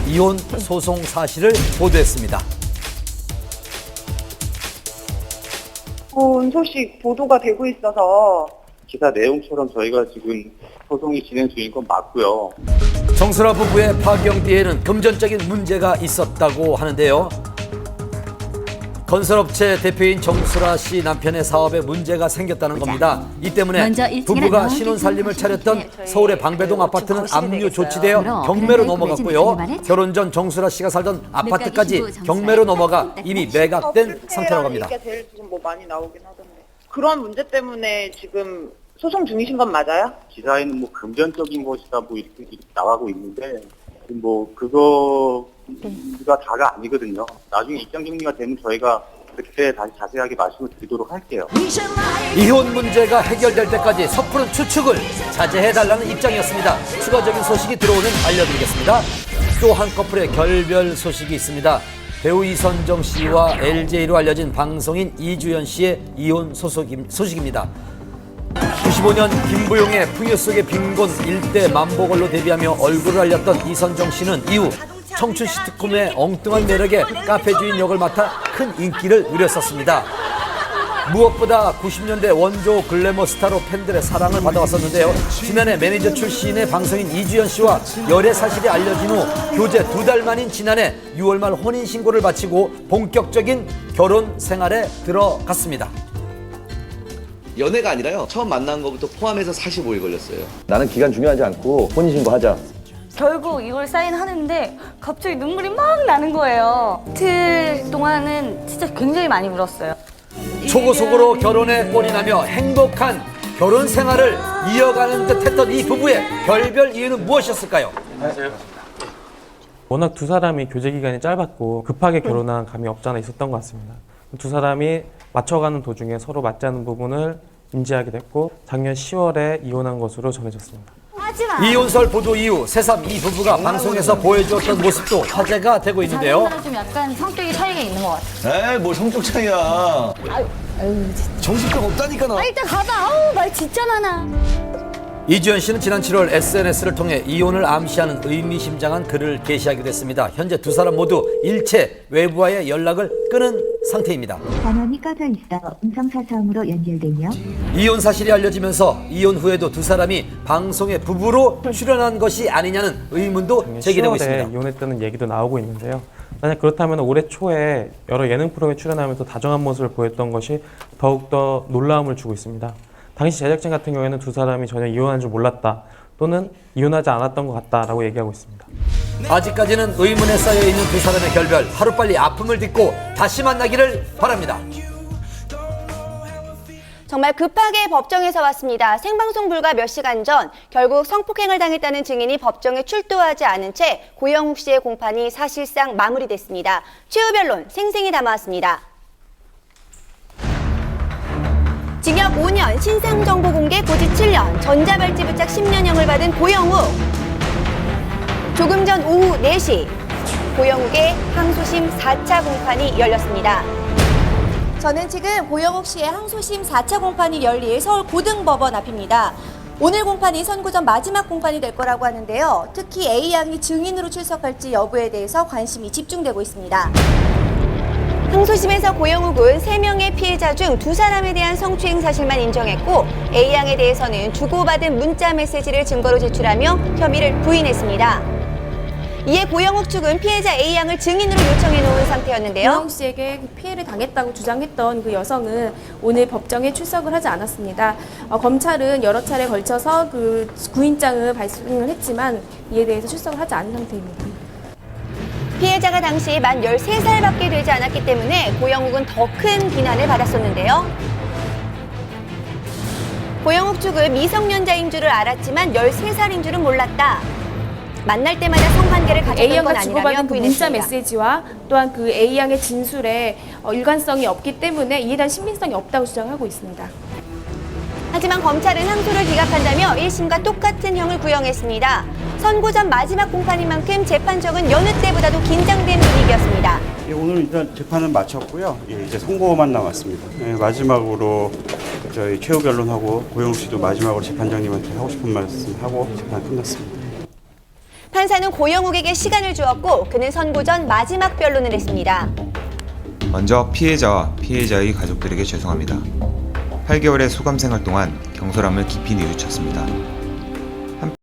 이혼 소송 사실을 보도했습니다. 좋은 소식 보도가 되고 있어서 기사 내용처럼 저희가 지금 소송이 진행 중인 건 맞고요. 정수라 부부의 파경 뒤에는 금전적인 문제가 있었다고 하는데요. 건설업체 대표인 정수라 씨 남편의 사업에 문제가 생겼다는 겁니다. 이 때문에 부부가 신혼살림을 차렸던 서울의 방배동 아파트는 압류 조치되어 경매로 넘어갔고요. 결혼 전 정수라 씨가 살던 아파트까지 경매로 넘어가 이미 매각된 상태라고 합니다. 이게 제일 지금 뭐 많이 나오긴 하던데. 그런 문제 때문에 지금 소송 중이신 건 맞아요? 기사에는 뭐 금전적인 것이다 뭐 이렇게 나가고 있는데 뭐 그거가 다가 아니거든요. 나중에 입장 정리가 되면 저희가 그때 다시 자세하게 말씀을 드리도록 할게요. 이혼 문제가 해결될 때까지 섣부른 추측을 자제해달라는 입장이었습니다. 추가적인 소식이 들어오면 알려드리겠습니다. 또 한 커플의 결별 소식이 있습니다. 배우 이선정 씨와 LJ로 알려진 방송인 이주연 씨의 이혼 소식입니다. 95년 김부용의 풍요 속의 빈곤 일대 만보걸로 데뷔하며 얼굴을 알렸던 이선정 씨는 이후 청춘 시트콤의 엉뚱한 매력에 카페 주인 역을 맡아 큰 인기를 누렸었습니다. 무엇보다 90년대 원조 글래머 스타로 팬들의 사랑을 받아왔었는데요. 지난해 매니저 출신의 방송인 이주연 씨와 열애 사실이 알려진 후 교제 2달 만인 지난해 6월 말 혼인신고를 마치고 본격적인 결혼 생활에 들어갔습니다. 연애가 아니라요. 처음 만난 것부터 포함해서 45일 걸렸어요. 나는 기간 중요하지 않고 혼인신고하자. 결국 이걸 사인하는데 갑자기 눈물이 막 나는 거예요. 이틀 동안은 진짜 굉장히 많이 울었어요. 초고속으로 결혼에 꼴이 나며 행복한 결혼 생활을 이어가는 듯 했던 이 부부의 결별 이유는 무엇이었을까요? 워낙 두 사람이 교제 기간이 짧았고 급하게 결혼한 감이 없지 않아 있었던 것 같습니다. 두 사람이 맞춰가는 도중에 서로 맞지 않는 부분을 인지하게 됐고 작년 10월에 이혼한 것으로 전해졌습니다. 이혼설 보도 이후 새삼 이 부부가 방송에서 보여주었던 모습도 화제가 되고 있는데요. 자기보다 좀 약간 성격이 차이가 있는 것 같아요. 에이, 뭘 성격 차이야. 정신병 없다니까, 너. 일단 가봐. 아우 말 진짜 많아. 이주연 씨는 지난 7월 SNS를 통해 이혼을 암시하는 의미심장한 글을 게시하기도 했습니다. 현재 두 사람 모두 일체 외부와의 연락을 끊은 상태입니다. 전원이 꺼져 있어 음성사서음으로 연결되며 이혼 사실이 알려지면서 이혼 후에도 두 사람이 방송에 부부로 출연한 것이 아니냐는 의문도 제기되고 10월에 있습니다. 이혼했다는 얘기도 나오고 있는데요. 만약 그렇다면 올해 초에 여러 예능 프로그램에 출연하면서 다정한 모습을 보였던 것이 더욱더 놀라움을 주고 있습니다. 당시 제작진 같은 경우에는 두 사람이 전혀 이혼한 줄 몰랐다 또는 이혼하지 않았던 것 같다라고 얘기하고 있습니다. 아직까지는 의문에 쌓여있는 두 사람의 결별, 하루빨리 아픔을 딛고 다시 만나기를 바랍니다. 정말 급하게 법정에서 왔습니다. 생방송 불과 몇 시간 전 결국 성폭행을 당했다는 증인이 법정에 출두하지 않은 채 고영욱 씨의 공판이 사실상 마무리됐습니다. 최후 변론 생생히 담아왔습니다. 징역 5년, 신상정보 공개 고지 7년, 전자발찌 부착 10년형을 받은 고영욱. 조금 전 오후 4시, 고영욱의 항소심 4차 공판이 열렸습니다. 저는 지금 고영욱 씨의 항소심 4차 공판이 열릴 서울 고등법원 앞입니다. 오늘 공판이 선고전 마지막 공판이 될 거라고 하는데요. 특히 A양이 증인으로 출석할지 여부에 대해서 관심이 집중되고 있습니다. 항소심에서 고영욱은 3명의 피해자 중 2사람에 대한 성추행 사실만 인정했고 A양에 대해서는 주고받은 문자 메시지를 증거로 제출하며 혐의를 부인했습니다. 이에 고영욱 측은 피해자 A양을 증인으로 요청해 놓은 상태였는데요. 고영욱 씨에게 피해를 당했다고 주장했던 그 여성은 오늘 법정에 출석을 하지 않았습니다. 검찰은 여러 차례 걸쳐서 그 구인장을 발송을 했지만 이에 대해서 출석을 하지 않은 상태입니다. 피해자가 당시 만 13살밖에 되지 않았기 때문에 고영욱은 더 큰 비난을 받았었는데요. 고영욱 측은 미성년자인 줄을 알았지만 13살인 줄은 몰랐다. 만날 때마다 성관계를 가졌던 건 아니라며 주고받은 그 문자 부인했습니다. 메시지와 또한 그 A양의 진술에 일관성이 없기 때문에 이에 대한 신빙성이 없다고 주장하고 있습니다. 하지만 검찰은 항소를 기각한다며 1심과 똑같은 형을 구형했습니다. 선고전 마지막 공판인 만큼 재판정은 여느 때보다도 긴장된 분위기였습니다. 오늘 일단 재판은 마쳤고요. 이제 선고만 남았습니다. 마지막으로 저희 최후 변론하고 고영욱 씨도 마지막으로 재판장님한테 하고 싶은 말씀 하고 재판 끝났습니다. 판사는 고영욱에게 시간을 주었고 그는 선고 전 마지막 변론을 했습니다. 먼저 피해자와 피해자의 가족들에게 죄송합니다. 8개월의 수감 생활 동안 경솔함을 깊이 뉘우쳤습니다.